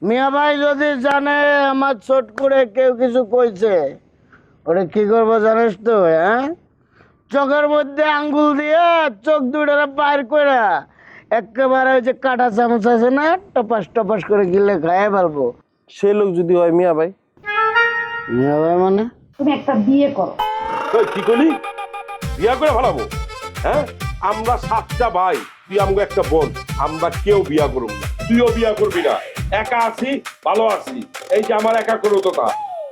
মিয়া ভাই যদি জানে আমার ছোট করে কেউ কিছু কইছে, ওরে কি করবো জানিস তো? হ্যাঁ, চোখের মধ্যে আঙ্গুল দিয়ে চোখ দুইটা বাইর করে একেবারে ওই যে কাঁটা চামচ আছে না, টপাস টপাস করে গিলে খাইয়ে ফেলবো। সে লোক যদি হয় মিয়া ভাই। মিয়া ভাই মানে? তুমি একটা বিয়ে করো। কি করলি? বিয়া করে ফেলাবো? হ্যাঁ, আমরা 7টা ভাই, তুই আমাকে একটা বোন, আমরা কেউ বিয়া করব না, তুইও বিয়া করবি না। একা আছি, ভালো আছি। এই যে আমার একা করতোটা,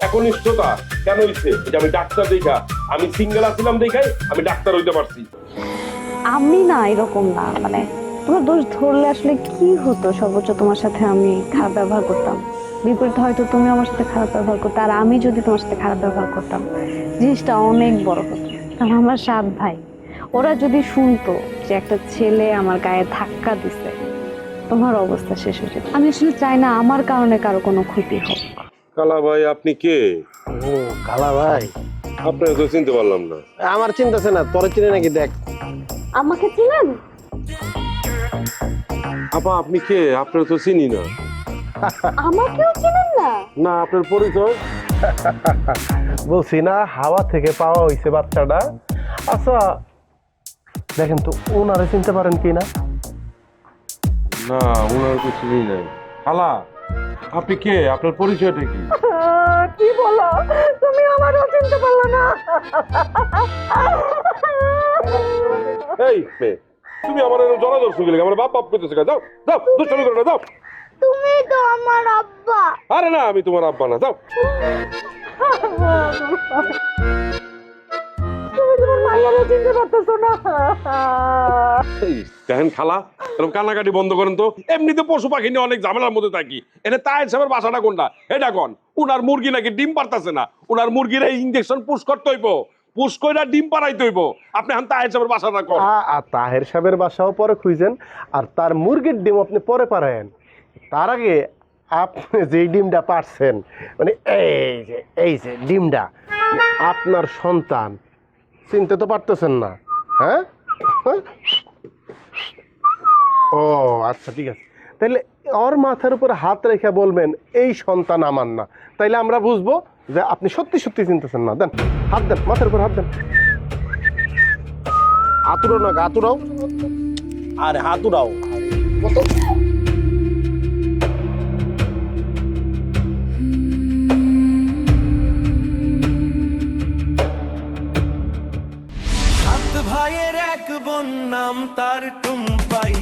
একনিষ্ঠতা কেন হইছে? যে আমি ডাক্তার দেখা, আমি সিঙ্গেল আছিলাম দেখাই আমি ডাক্তার হইতে পারছি। আমি না এরকম না, মানে তোমার দোষ ধরলে আসলে কি হতো? সর্বোচ্চ তোমার সাথে আমি খারাপ ব্যবহার করতাম, বিপরীতে হয়তো তুমি আমার সাথে খারাপ ব্যবহার করতে, আর আমি যদি তোমার সাথে খারাপ ব্যবহার করতাম, জিনিসটা অনেক বড় হতো। কারণ আমার 7 ভাই, ওরা যদি শুনতো যে একটা ছেলে আমার গায়ে ধাক্কা দিছে, তোমার অবস্থা শেষ হয়ে যেত। আমি আসলে চাই না আমার কারণে কারো কোনো ক্ষতি হোক। কালা ভাই আপনি কে? ও কালা ভাই, আপনাকে তো চিনতে পারলাম না। আমার চিন্তাছে না, তোর চিনে নাকি দেখ। আমাকে চিনেন? আপা আপনি কে? আপনার তো চিনি না। আমাকেও চিনেন না? না, আপনার পরিচয়? বলছি না হাওয়া থেকে পাওয়া হয়েছে বাচ্চাটা। আচ্ছা দেখেন তো ওনারে চিনতে পারেন কি না? না, ওনার কিছু নাই। খালা আপনি কে? আপনার পরিচয়টা কি? কি বলো তুমি? আমারও চিনতে পারলো না? এই মেয়ে, তুমি আমার জলাদর্শ গেলে আমার বাপ বাপ করতেছে। যাও যাও, দুষ্টামি করো না, যাও। তুমি তো আমার আব্বা। আরে না, আমি তোমার আব্বা না, যাও। তুমি তোমার মায়েরও চিনতে পারতেছো না? এই দেখেন খালা, এরকম কান্নাকাটি বন্ধ করেন তো। এমনিতে পশু পাখি নিয়ে অনেক ঝামেলার মধ্যে থাকি। এনে তাই সাহেবের বাসাটা কোনটা? এটা কোন? উনার মুরগি নাকি ডিম পারতাছে না, উনার মুরগির ইঞ্জেকশন পুশ করতে হইব, পুশ কইরা ডিম পারাইতে হইব। আপনি এখন তাই সাহেবের বাসাটা কোন? তাহের সাহেবের বাসাও পরে খুঁজেন, আর তার মুরগির ডিম আপনি পরে পারেন। তার আগে আপনি যেই ডিমটা পারছেন, মানে এই যে ডিমটা আপনার সন্তান, চিনতে তো পারতেছেন না? হ্যাঁ, ও আচ্ছা ঠিক আছে, তাহলে ওর মাথার উপর হাত রেখে বলবেন এই সন্তান আমার না, তাইলে আমরা বুঝবো যে আপনি সত্যি সত্যি চিনতেছেন না। দেন হাত, দেন মাথার উপর হাত দেন। হাতুড়ো না, হাতুড়াও, আরে হাতুড়াও। ভাইয়ের এক বোন, নাম তার টুম্পাই।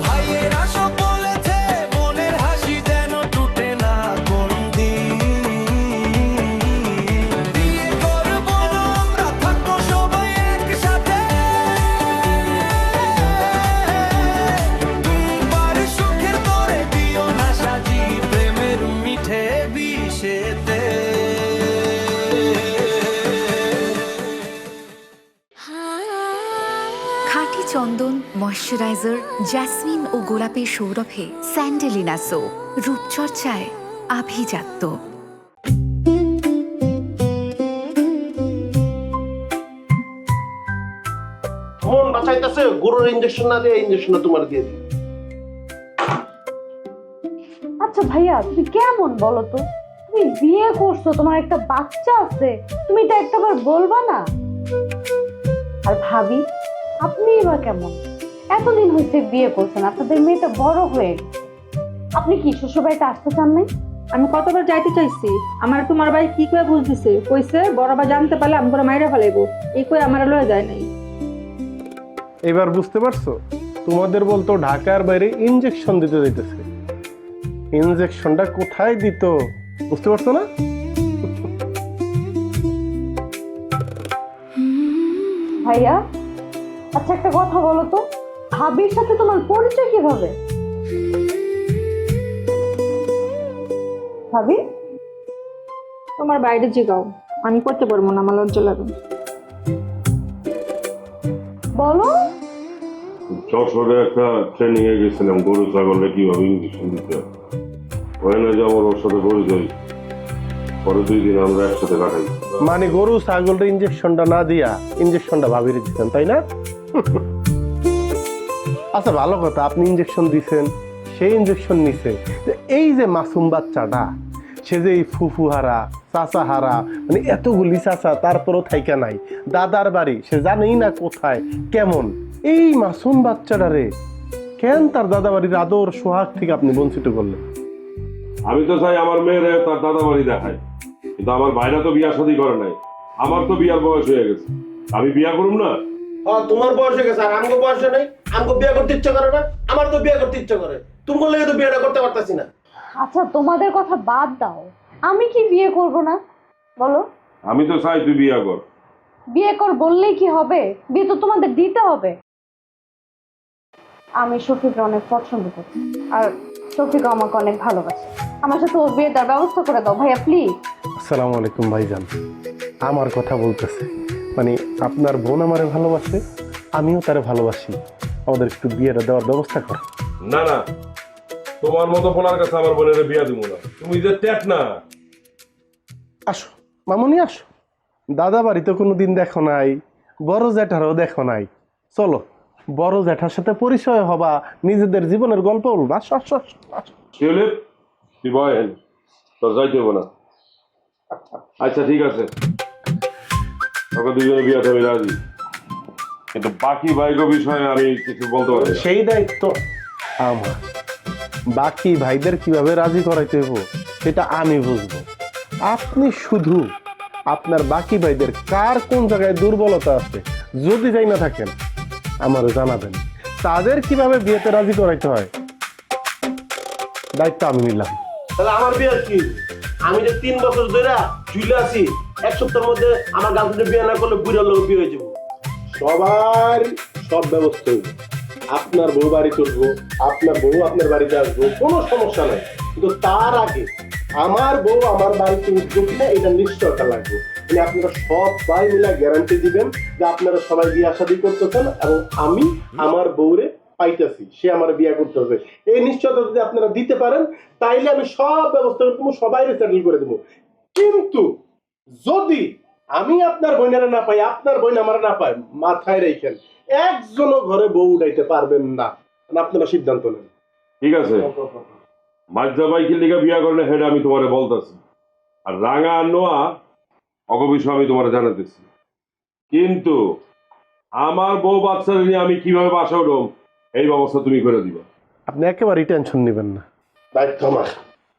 ভাইয়ের আশা বলেছে বোনের হাসি যেন টুটে না কোন দিন। বিয়ে করবো আমরা, থাকবো সবাই একসাথে। টুম্পার সুখের তরে দিও না সাজি প্রেমের মিঠে বিষেতে। খাঁটি চন্দন, ময়শ্চারাইজার, জ্যাসমিন ও গোলাপের সৌরভে স্যান্ডেলিনা সো, রূপচর্চায় আভিজাত্য। মন বাঁচাইতেছে, গরুর ইঞ্জেকশন না দিয়ে ইঞ্জেকশনটা তোমার দিয়ে দিই। আচ্ছা ভাইয়া, তুমি কেমন বলো তো? তুমি বিয়ে করছো, তোমার একটা বাচ্চা আছে, তুমি এটা একটাবার বলবা না? আর ভাবি আপনি বা কেমন? এতদিন হয়েছে বিয়ে করছেন, আপনাদের মেয়েটা বড় হয়ে গেছে, আপনি কি শ্বশুরবাড়িতে আসতে চান নাই? আমি কতবার যাইতে চাইছি, আমার তোমার ভাই কি করে বুঝতেছে, কইছে বড় ভাই জানতে পারলে আমি করে মাইরা ফেলাইবো, এই কই আমার লয়ে যায় নাই। এবার বুঝতে পারছো? তোমাদের বলতো ঢাকার বাইরে ইঞ্জেকশন দিতে যাইতেছে, ইঞ্জেকশনটা কোথায় দিত বুঝতে পারছো না? ভাইয়া আচ্ছা একটা কথা বলো তো, ভাবির সাথে তোমার পরিচয় কিভাবে? ভাবি তোমার বাইরে জিগাও, আমি করতে পারবো না, আমার লজ্জা লাগে। বলো। যশোরে একটা ট্রেনিং এ গেছিলাম, গরু ছাগলে কিভাবে ইঞ্জেকশন দিতে হয়। ওখানে যাবো, ওর সাথে পরিচয়, পরে 2 দিন আমরা একসাথে কাটাই। মানে গরু ছাগলের ইঞ্জেকশনটা না দিয়া ইঞ্জেকশনটা ভাবিয়ে দিচ্ছেন, তাই না? আচ্ছা ভালো কথা, আপনি ইঞ্জেকশন দিছেন, সেই ইঞ্জেকশন নিছে। তো এই যে মাসুম বাচ্চাটা, সে যে এই ফুফুহারা চাচাহারা, মানে এতগুলি চাচা, তারপরও থাইকা নাই, দাদার বাড়ি সে জানেই না কোথায় কেমন। এই মাসুম বাচ্চাটারে কেন তার দাদা বাড়ির আদর সোহাগ থেকে আপনি বঞ্চিত করলেন? আমি তো চাই আমার মেয়েরে তার দাদা বাড়ি দেখায়, কিন্তু আমার ভাইরা তো বিয়া শাদী করে নাই। আমার তো বিয়ার বয়স হয়ে গেছে, আমি বিয়া করুম না? তোমার বয়স হয়ে গেছে, আর আমগো বয়স নাই। আমগো বিয়ে করতে ইচ্ছা করে না, আমার তো বিয়ে করতে ইচ্ছা করে। তুমি বললে তো বিয়েটা করতে পারতাছি না। আচ্ছা তোমাদের কথা বাদ দাও, আমি কি বিয়ে করব না বলো? আমি তো চাই তুই বিয়া কর। বিয়ে কর বললেই কি হবে? বিয়ে তো তোমাদের দিতে হবে। আমি শফিককে অনেক পছন্দ করি, আর শফিক আমাকে অনেক ভালোবাসে। আমার সাথে ওর বিয়ে দেওয়ার ব্যবস্থা করে দাও ভাইয়া প্লিজ। আসসালামু আলাইকুম ভাইজান। আমার কথা বলতেছে, মানে আপনার বোন আমারে ভালোবাসে, আমিও তারে ভালোবাসি, আমাদের একটু বিয়েটা দেওয়ার ব্যবস্থা করে। না না, তোমার মতো বলার কাছে আমার বোনের বিয়া দিব না। তুমি যে ট্যাট না। আসো মামুনি আসো, দাদা বাড়ি তো কোনোদিন দেখো নাই, বড় জ্যাঠারও দেখো নাই। চলো বড় জ্যাঠার সাথে পরিচয় হবা, নিজেদের জীবনের গল্প বলবো। আসো আসো আসো, আসো। কি হলে তুই বয়েন, তোর যাইতে হবো না। আচ্ছা ঠিক আছে, তোকে দুজনে বিয়াতে আমি রাজি, কিন্তু বাকি ভাইগো বিষয়ে আমি কিছু বলতে পারি না। সেই দায়িত্ব আমার। বাকি ভাইদের কিভাবে রাজি করাইতে হইব সেটা আমি বুঝবো। আপনি শুধু আপনার বাকি ভাইদের কার কোন জায়গায় দুর্বলতা আছে যদি যাই না থাকেন আমারও জানাবেন, তাদের কিভাবে বিয়েতে রাজি করাইতে হয় দায়িত্ব আমি নিলাম। তাহলে আমার বিয়ে কি? আমি যে 3 বছর ধরে ঝুলে আছি, 1 সপ্তাহের মধ্যে আমার গার্লফ্রেন্ডের বিয়ে না করলে বুড়ার লোক বিয়ে হয়ে যাবো। সবার সব ব্যবস্থা হইব। আপনার বউ বাড়ি চলবো, আপনার বউ আপনার বাড়িতে আসবো, কোনো সমস্যা নাই। কিন্তু তার আগে আমার বউ আমার বাড়িতে উঠবো কিনা এটা নিশ্চয়তা লাগবে। মানে আপনারা সবাই মিলে গ্যারান্টি দিবেন যে আপনারা সবাই বিয়ে শাদী করতেছেন এবং আমি আমার বউরে পাইতেছি, সে আমার বিয়ে করতেছে। এই নিশ্চয়তা যদি আপনারা দিতে পারেন তাইলে আমি সব ব্যবস্থা করে দেবো, সবাই সেটেল করে দেবো। কিন্তু যদি আমি আপনার বোনেরা না পাই, আপনার বোন আমার না পায়, মাথায় রেখেন একজনও ঘরে বউ উঠাইতে পারবেন না। আপনারা সিদ্ধান্ত নেন। ঠিক আছে, মাঝা বাইকের লিগা বিয়া করলে হেডা আমি তোমারে বলতেছি, আর রাঙা আর নোয়া অগ বিষয় আমি তোমারে জানাতেছি। কিন্তু আমার বউ বাচ্চারা নিয়ে আমি কিভাবে বাসা উঠব এই ব্যবস্থা তুমি করে দিবা। আপনি একেবারেই টেনশন নেবেন না, দায়িত্ব আমার।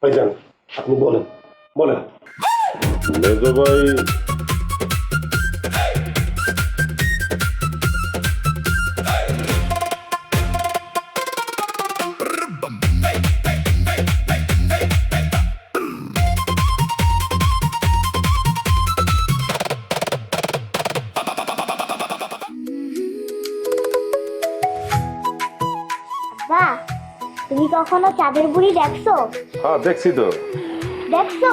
ভাইজান আপনি বলেন বলেন। মেজো ভাই বাহ, তুমি কখনো চাঁদের বুড়ি দেখছো? হ্যাঁ দেখছি তো। দেখছো?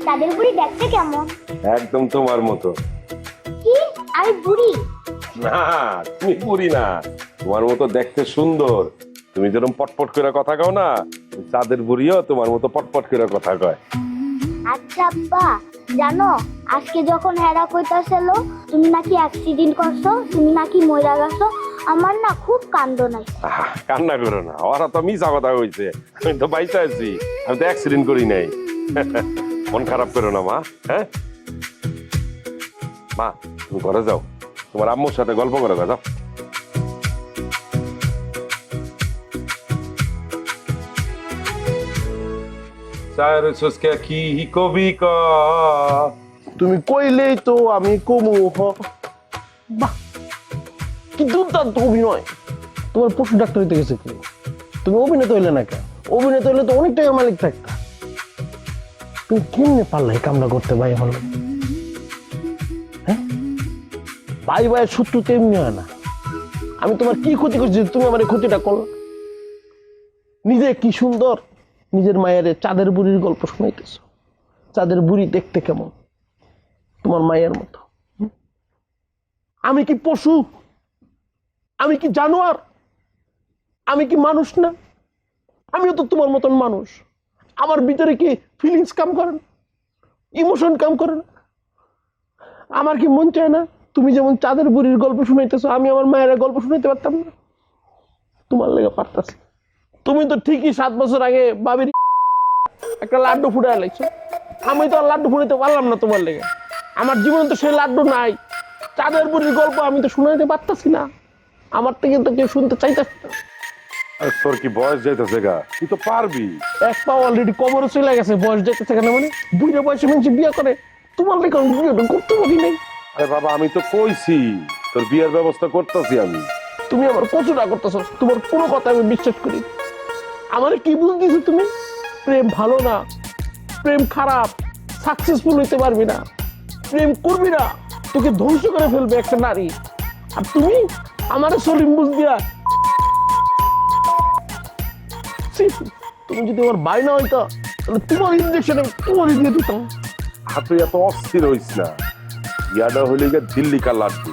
চাঁদের বুড়ি দেখতে কেমন? একদম তোমার মতো। কি আমি বুড়ি? না তুমি পুরি না, তোমার মতো দেখতে সুন্দর। তুমি যেরকম পটপট করে কথা কও না, চাঁদের বুড়িও তোমার মতো পটপট করে কথা কয়। আচ্ছা আব্বা, জানো আজকে যখন হেরা কইতাছিল তুমি নাকি অ্যাক্সিডেন্ট করছো, তুমি নাকি মইরা গেছো, আমার না খুব কান্দ নাই। কান্না করো না, ওরা তো মিছা কথা কইছে। আমি তো বাইসা আছি, আমি তো অ্যাক্সিডেন্ট করি নাই। মন খারাপ করো না মা। হ্যাঁ মা, তুমি ঘরে যাও, তোমার আম্মুর সাথে গল্প করে যাও। কি কবি ক তুমি কইলেই তো আমি কমু। বাহ, কি দুর্দান্ত অভিনয়! তোমার পশু ডাক্তার হইতে গেছে কি? তুমি অভিনেতা হইলে না কেন? অভিনেতা হইলে তো অনেক টাকার মালিক থাকতা। তুমি কেমনে পারলে এই কামটা করতে ভাই? হল হ্যাঁ, ভাই ভাইয়ের শত্রু তেমনি হয় না। আমি তোমার কি ক্ষতি করছি তুমি আমার এই ক্ষতিটা করলা? নিজে কি সুন্দর নিজের মায়ের চাঁদের বুড়ির গল্প শোনাইতেছ। চাঁদের বুড়ি দেখতে কেমন? তোমার মায়ের মতো। আমি কি পশু? আমি কি জানোয়ার? আমি কি মানুষ না? আমিও তো তোমার মতন মানুষ। আমার ভিতরে কি ফিলিংস কাম করে না? ইমোশন কাম করে না? আমার কি মন চায় না তুমি যেমন চাঁদের বুড়ির গল্প শুনাইতেছো আমি আমার মায়ের গল্প শুনাইতে পারতাম না? তোমার লেগে পারতাছি। তুমি তো ঠিকই 7 বছর আগে বাবির একটা লাড্ডু ফুটায় লাগছো, আমি তো আর লাড্ডু ফুটাতে পারলাম না তোমার লেগে। আমার জীবনে তো সেই লাড্ডু নাই। চাঁদের বুড়ির গল্প আমি তো শুনাইতে পারতাছি না, আমার থেকে তো কেউ শুনতে চাইতাছি না। আরে তোর কি বয়স যাইতেছে গা, তুই তো পারবি। এক পা অলরেডি কবরে চলে গেছে, বয়স যেতেছে কেন? মানে বুড়ো বয়সে মানুষ বিয়ে করে, তোমার লেগে আমি বিয়েটা করতে পারি নাই। আরে বাবা আমি তো কইছি তোর বিয়ের ব্যবস্থা করতেছি আমি। তুমি আমার কচুরা করতেছো, তোমার কোনো কথা আমি বিশ্বাস করি। আমার কি বুঝতেছো তুমি? প্রেম ভালো না, প্রেম খারাপ, সাকসেসফুল হইতে পারবি না, প্রেম করবি না, তোকে ধ্বংস করে ফেলবে একটা নারী। আর তুমি আমার সলিম বুঝ দিয়া, তুমি যদি আমার ভাই না হইতো তাহলে তোমার ইঞ্জেকশন তোমার দিয়ে দিতাম। তুই এত অস্থির হইস না, ইয়াটা হইলে গিয়ে দিল্লি কার লাড্ডু,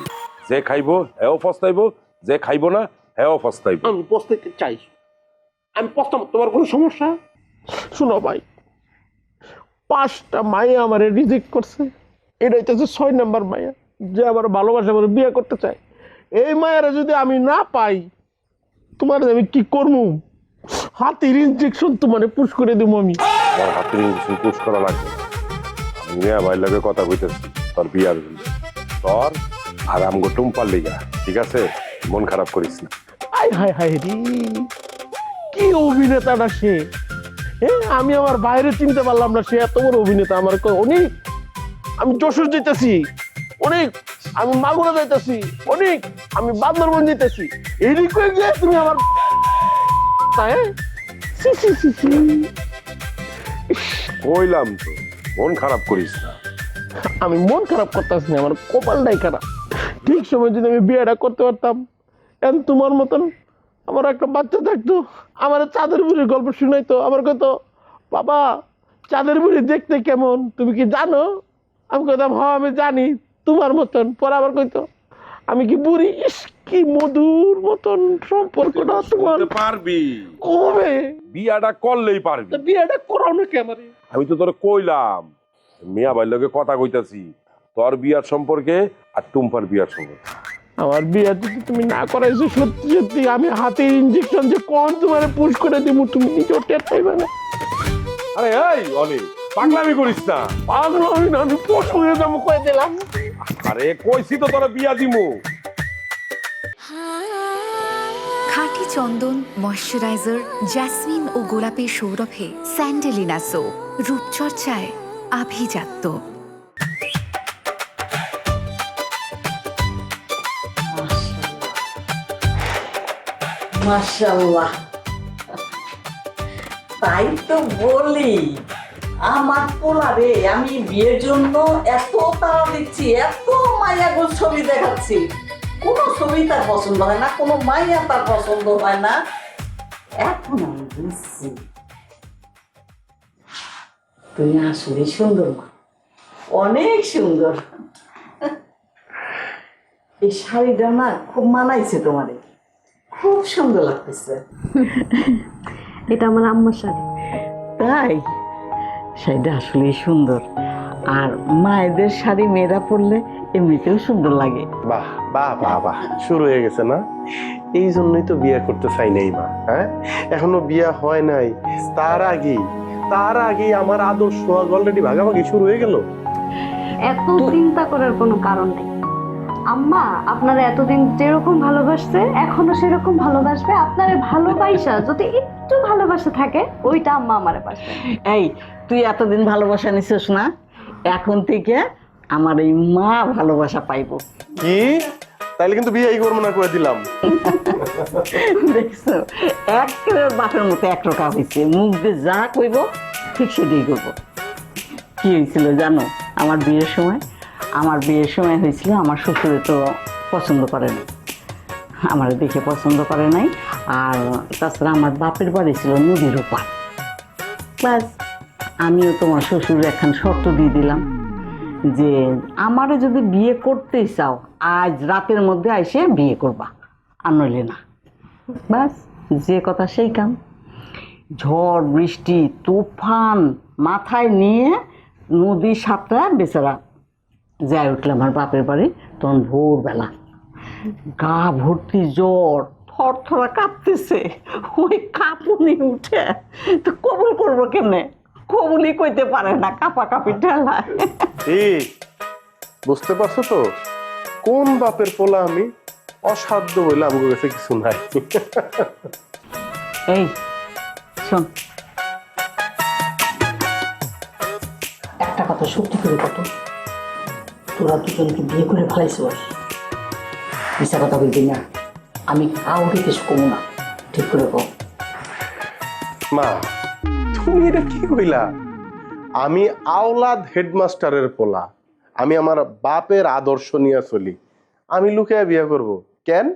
যে খাইবো হেও পস্তাইবো, যে খাইবো না হেও পস্তাইবো। আমি পস্তাইতে চাই, আমি পস্তাম, তোমার কোনো সমস্যা? শুনো ভাই, 5টা মাইয়া আমার রিজেক্ট করছে, এটা হইতেছে 6 নাম্বার মাইয়া যে আমার ভালোবাসা করে বিয়ে করতে চায়। এই মায়েরা যদি আমি না পাই, তোমার আমি কি করবো? হাতের ইনজেকশন তোমার পুশ করে দেবো আমি। আমার হাতের ইঞ্জেকশন পুশ করা লাগবে না, আমি মেয়া ভাই লাগে কথা কইতেছি তোর বিয়ার জন্য, তোর আর আমগো টুম্পার লিগা, ঠিক আছে? মন খারাপ করিস না। আয় হায় হায় রে, কি অভিনেতাটা সে! আমি আমার বাইরে চিনতে পারলাম না, সে এত বড় অভিনেতা। আমার অনেক, আমি যশোর যেতেছি অনেক, আমি মাগুরা যাইতেছি অনেক, আমি বান্দরবন যেতেছি, এদিক করে গিয়ে তুমি আমার কইলাম তো মন খারাপ করিস না। আমি মন খারাপ করতেছি না, আমার কপালটাই খারাপ। ঠিক সময় যদি আমি বিয়েটা করতে পারতাম, এখন তোমার মতন আমার একটা বাচ্চা থাকতো, আমার চাঁদের বুড়ির গল্প শুনাইতো, আমার কইতো বাবা চাঁদের বুড়ি দেখতে কেমন তুমি কি জানো? আমি কইতাম হ্যাঁ আমি জানি, তোমার মতন। পরে আবার কইতো আমি কি বুড়ি? ইস কি মধুর মতন সম্পর্কটা তোমার। পারবি কবে বিয়াটা করলেই পারবি। বিয়েটা করাও না কে আমারে? আমি তো তোর কইলাম মিয়া ভাই লগে কথা কইতাছি তোর বিয়ার সম্পর্কে আর টুম্পার বিয়ার সম্পর্কে। আমার বিয়ে যদি তুমি না করাইছো, সত্যি সত্যি আমি হাতের ইনজেকশন যে কোন তোমার পুশ করে দিব, তুমি নিজেও টের পাইবে না। আরে এই অনেক পাগলামি করিস না। পাগল আমি না, আমি পশু হয়ে যাবো কয়ে দিলাম। আরে কইছি তো তোরা বিয়া দিমু। খাঁটি চন্দন, ময়শ্চারাইজার, জেসমিন ও গোলাপের সৌরভে স্যান্ডেলিনা সো, রূপচর্চায় আভিজাত্য। মাশাআল্লাহ, তাই তো বলি আমার পোলারে আমি বিয়ের জন্য এত তাড়া দিচ্ছি, এত মায়াগো ছবি দেখাচ্ছি, কোনো ছবি তার পছন্দ হয় না, কোনো মাইয়া তার পছন্দ হয় না। এখন আমি বুঝছি তুই আসলে সুন্দর মা, অনেক সুন্দর। এই শাড়িটা না খুব মানাইছে তোমারে, খুব সুন্দর লাগতেছে। এটা আমার আম্মার শাড়ি। তাই শাড়িটা আসলে সুন্দর, আর মায়েদের শাড়ি মেয়েরা পরলে এমনিতেও সুন্দর লাগে। বাহ বাহ বাহ বাহ, শুরু হয়ে গেছে না? এই জন্যই তো বিয়ে করতে চাই নাই মা। হ্যাঁ, এখনো বিয়ে হয় নাই, তার আগেই আমার আদর্শ অলরেডি ভাগাভাগি শুরু হয়ে গেল। এত চিন্তা করার কোনো কারণ নেই আম্মা। আপনারা এতদিন যেরকম ভালোবাসছে এখনো সেরকম ভালোবাসবে। আপনারা ভালোবাসা যদি একটু ভালোবাসা থাকে, ওইটা আম্মা আমারে পাশে। এই তুই এতদিন ভালোবাসা নিছিস না, এখন থেকে আমার এই মা ভালোবাসা পাইবো। কি? তাইলে কিন্তু বিয়েই করবো না করে দিলাম। দেখছো, একেবারে বাপের মতো একরকম হয়েছে, মুখ দিয়ে যা কইব ঠিক সেটাই করবো। কি হয়েছিল জানো? আমার বিয়ের সময় হয়েছিল, আমার শ্বশুরে তো পছন্দ করে নাই, আমার দেখে পছন্দ করে নাই। আর তাছাড়া আমার বাপের বাড়ি ছিল নদীর ওপার। প্লাস আমিও তোমার শ্বশুর এখন শর্ত দিয়ে দিলাম যে আমারও যদি বিয়ে করতেই চাও, আজ রাতের মধ্যে এসে বিয়ে করবা, আর নইলে না। বাস যে কথা সেই কাম। ঝড় বৃষ্টি তুফান মাথায় নিয়ে নদী সাতটা বেচারা যাই উঠলাম আমার বাপের বাড়ি। তখন ভোরবেলা গা ভর্তি জ্বর, থরথরা কাঁপতেছে, ওই কাঁপুনি উঠে তো কবুল করবো কেমনে? কবুলই কইতে পারে না, কাপা কাপি ঠেলায়। এই বুঝতে পারছো তো কোন বাপের পোলা আমি? অসাধ্য বলে আমার কাছে কিছু নাই। এই শোন, একটা কথা সত্যি করে কত, তোরা দুজনকে বিয়ে করে ফেলাইছিস? মিশা কথা বলবি না, আমি কাউকে কিছু কমু না, ঠিক করে কম। মা তুমি এটা কি কইলা? আমি আওলাদ হেডমাস্টারের পোলা, আমি আমার বাপের আদর্শ নিয়ে চলি, আমি লুকিয়ে বিয়ে করব কেন?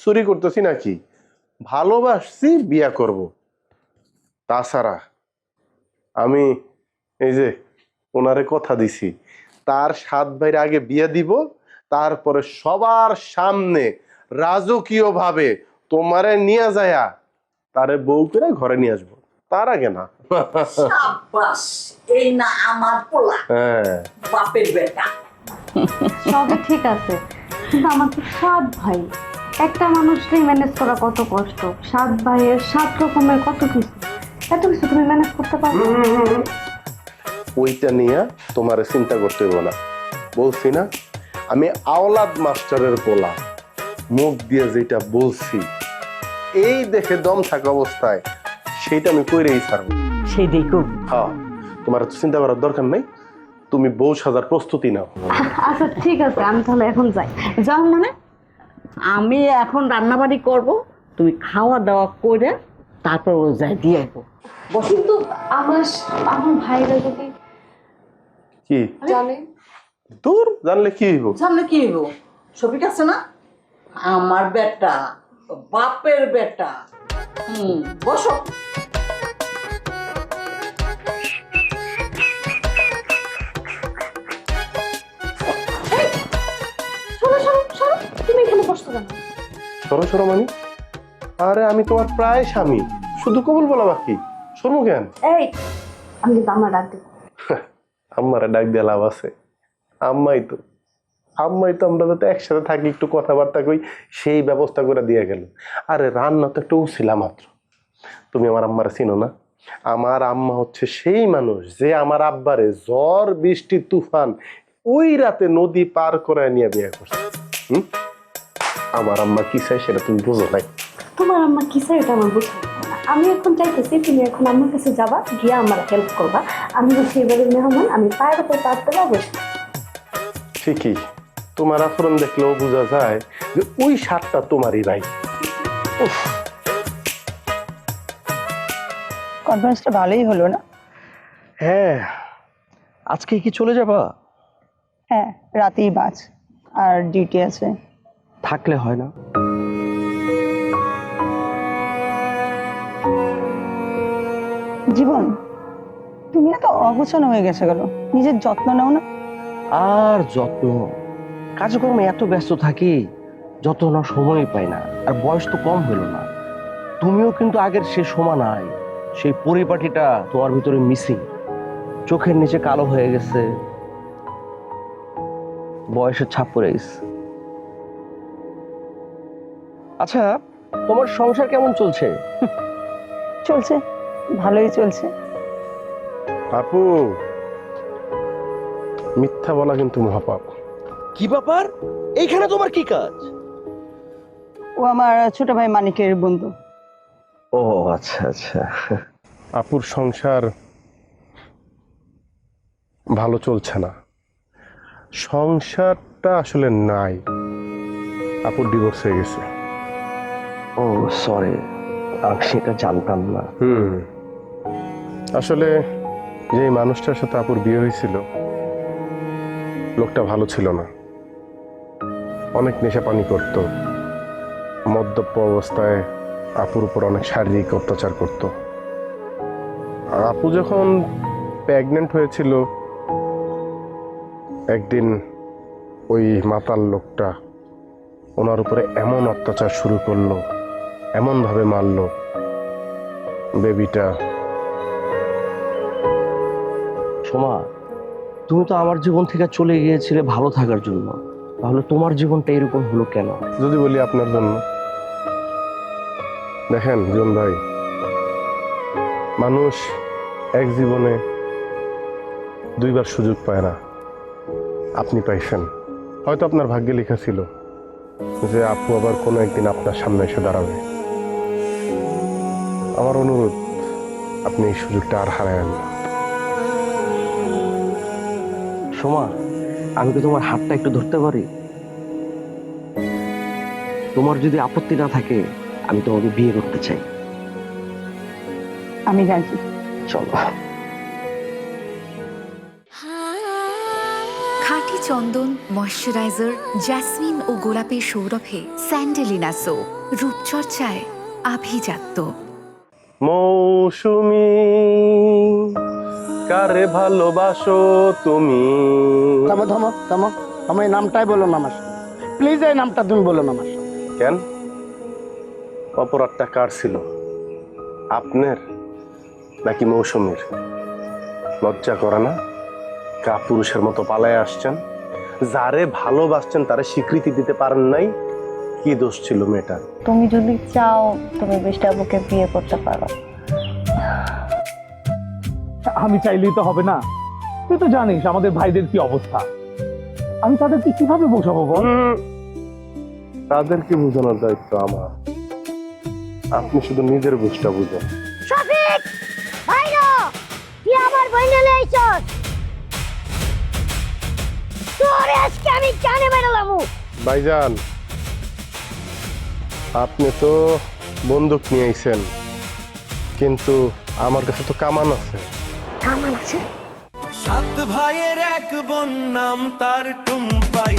চুরি করতেছি নাকি? ভালোবাসছি, বিয়ে করব। তাছাড়া আমি এই যে ওনারে কথা দিছি, তার 7 ভাইয়ের আগে বিয়ে দিব, তারপরে সবার সামনে রাজকীয় ভাবে তোমারে নিয়ে যায়া তারে বউ করে ঘরে নিয়ে আসবো, তার আগে না। সাবাস, এই না আমার পোলা, হ্যাঁ বাপের বেটা। সবই ঠিক আছে, কিন্তু আমার তো 7 ভাই, একটা মানুষকেই ম্যানেজ করা কত কষ্ট। 7 ভাইয়ের 7 রকমের কত কিছু, এত কিছু তুমি ম্যানেজ করতে পারো? ওইটা নিয়ে তোমার চিন্তা করতে হইব না। বলছি না আমি আওলাদ মাস্টারের পোলা, মুখ দিয়ে যেটা বলছি এই দেখে দম থাকা অবস্থায় সেইটা আমি কইরেই ছাড়বো। সেই দেখুন, হ্যাঁ, তোমার তো চিন্তা করার দরকার নাই, তুমি বউ সাজার প্রস্তুতি নাও। আচ্ছা ঠিক আছে, আমি তাহলে এখন যাই। যাও মানে? আমি এখন রান্নাবাড়ি করব, তুমি খাওয়া দাওয়া করে তারপর ও যাই দিয়ে আসবো। কিন্তু আমার ভাইরা যদি কি জানে? দূর জানলে কি হইব? সামনে কি হইব? ছবি আছে না, আমার বেটা, বাপের বেটা। বসো। শোনো শোনো শোনো, তুমি এখানে বসতে কেন? সরো সরো মানে? আরে আমি তোমার প্রায় স্বামী, শুধু কবুল বলা বাকি, শোনো কেন? এই, আমি কিন্তু আমার ডাক দেবো। আম্মারা ডাক দিয়ে লাভ আছে? আম্মাই তো আমরা তো একসাথে থাকি, একটু কথাবার্তা কই, সেই ব্যবস্থা করে দিয়ে গেল। আরে রান্না তো একটু উছিলা মাত্র। তুমি আমার আম্মারা চিনো না? আমার আম্মা হচ্ছে সেই মানুষ যে আমার আব্বারে ঝড় বৃষ্টি তুফান ওই রাতে নদী পার করে নিয়ে বিয়ে করছে। আমার আম্মা কি চাই সেটা তুমি বুঝো নাই। তোমার আম্মা কি চাই এটা আমার বুঝতে পারবো না। আমি এখন চাইতেছি তুমি এখন আমার কাছে যাবা, গিয়ে আমার হেল্প করবা। আমি হচ্ছে এবারের মেহমান, আমি পায়ের উপর পা তোলা বসে। ঠিকই, তোমার আচরণ দেখলেও বোঝা যায় যে ওই সাতটা তোমারই ভাই। কনফারেন্সটা ভালোই হলো না? হ্যাঁ, আজকে কি চলে যাবা? হ্যাঁ, রাতেই বাস, আর ডিউটি আছে। থাকলে হয় না? জীবন, তুমি এত অগোছানো হয়ে গেছে গেল, নিজের যত্ন নাও না। আর যত্ন, কাজকর্মে এত ব্যস্ত থাকি যত না সময় পাই না। আর বয়স তো কম হলো না, তুমিও কিন্তু আগের সে সময় নাই। সেই পরিপাটিটা তোমার ভিতরে মিসিং, চোখের নিচে কালো হয়ে গেছে, বয়সের ছাপ পড়ে গেছে। আচ্ছা, তোমার সংসার কেমন চলছে? চলছে, ভালোই চলছে। আপু, মিথ্যা বলা কিন্তু মহাপাপ। কি ব্যাপার? এইখানে তোমার কি কাজ? ও আমার ছোট ভাই মানিকের বন্ধু। ও আচ্ছা আচ্ছা। আপুর সংসার ভালো চলছে না, সংসারটা আসলে নাই, আপুর ডিভোর্স হয়ে গেছে। ও সরি, আমি সেটা জানতাম না। আসলে যে মানুষটার সাথে আপুর বিয়ে হয়েছিল লোকটা ভালো ছিল না, অনেক নেশাপানি করত, মদ্যপ অবস্থায় আপুর উপর অনেক শারীরিক অত্যাচার করত। আপু যখন প্রেগনেন্ট হয়েছিল একদিন ওই মাতাল লোকটা ওনার উপরে এমন অত্যাচার শুরু করলো, এমন ভাবে মারলো, বেবিটা। সোমা, তুমি তো আমার জীবন থেকে চলে গিয়েছিলে ভালো থাকার জন্য, তাহলে তোমার জীবনটা এরকম হলো কেন? যদি বলি আপনার জন্য, দেখেন জন ভাই, মানুষ এক জীবনে দুইবার সুযোগ পায় না। আপনি পাইছেন, হয়তো আপনার ভাগ্যে লেখা ছিল যে আপু আবার কোনো একদিন আপনার সামনে এসে দাঁড়াবে। আমার অনুরোধ, আপনি এই সুযোগটা আর হারায়েন না। সোমা, আমি কি তোমার হাতটা একটু ধরতে পারি? তোমার যদি আপত্তি না থাকে, আমি তোমাকে বিয়ে করতে চাই। আমি রাজি। চলো। খাঁটি চন্দন ময়শ্চারাইজার জ্যাসমিন ও গোলাপের সৌরভে স্যান্ডেলিনা সো, রূপচর্চায় আভিজাত্য। মৌসুমি কারে ভালোবাসো তুমি? থামো থামো থামো থামো, এই নামটাই বলো না আমার সাথে। প্লিজ এই নামটা তুমি বলো না আমার সাথে। কেন? অপরাধটা কার ছিল, আপনার নাকি মৌসুমীর? লজ্জা করে না? কাপুরুষের মতো পালায় আসছেন। যারে ভালোবাসছেন তারে স্বীকৃতি দিতে পারেন নাই। কি দোষ ছিল মেয়েটার? তুমি যদি চাও তুমি বৃষ্টাবুকে বিয়ে করতে পারো। আমি চাইলেই তো হবে না, তুই তো জানিস আমাদের ভাইদের কি অবস্থা। আমি তাদেরকে কিভাবে বোঝাবো বল? তাদেরকে বোঝানোর দায়িত্ব আমার। আপনি শুধু নিজের বুঝটা বুঝেন। শফিক ভাইরা, তুই আমার বইনে লাইছস। তোর আজকে আমি জানে বেরলাম। ভাইজান, আপনি তো বন্দুক নিয়ে আইছেন, কিন্তু আমার কাছে তো কামান আছে। কামান আছে? 7 ভাইয়ের এক বোন, নাম তার টুম্পাই।